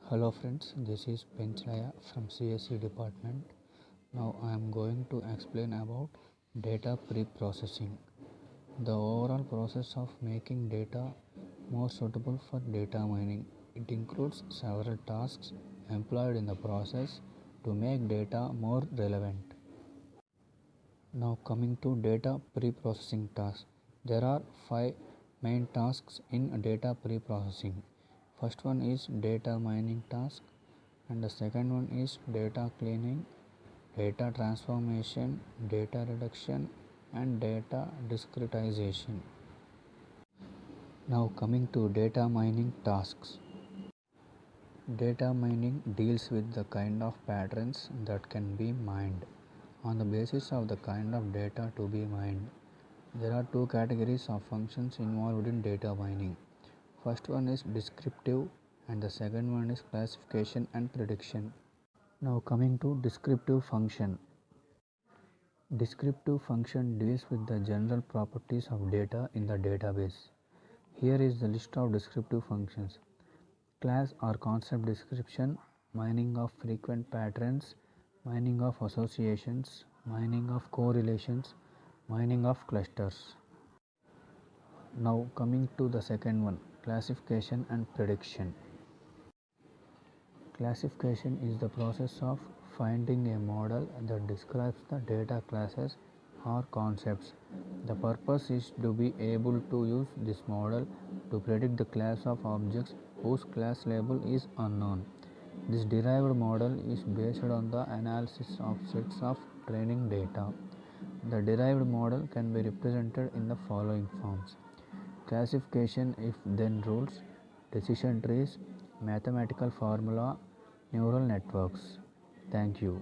Hello friends, this is Penchlaya from CSE department. Now I am going to explain about data pre-processing. The overall process of making data more suitable for data mining. It includes several tasks employed in the process to make data more relevant. Now coming to data pre-processing tasks. There are 5 main tasks in data pre-processing. First one is data mining task, and the second one is data cleaning, data transformation, data reduction, and data discretization. Now coming to data mining tasks. Data mining deals with the kind of patterns that can be mined. On the basis of the kind of data to be mined, there are two categories of functions involved in data mining. First one is descriptive and the second one is classification and prediction. Now coming to descriptive function. Descriptive function deals with the general properties of data in the database. Here is the list of descriptive functions. Class or concept description, mining of frequent patterns, mining of associations, mining of correlations, mining of clusters. Now coming to the second one, classification and prediction. Classification is the process of finding a model that describes the data classes or concepts. The purpose is to be able to use this model to predict the class of objects whose class label is unknown. This derived model is based on the analysis of sets of training data. The derived model can be represented in the following forms: classification if-then rules, decision trees, mathematical formula, neural networks. Thank you.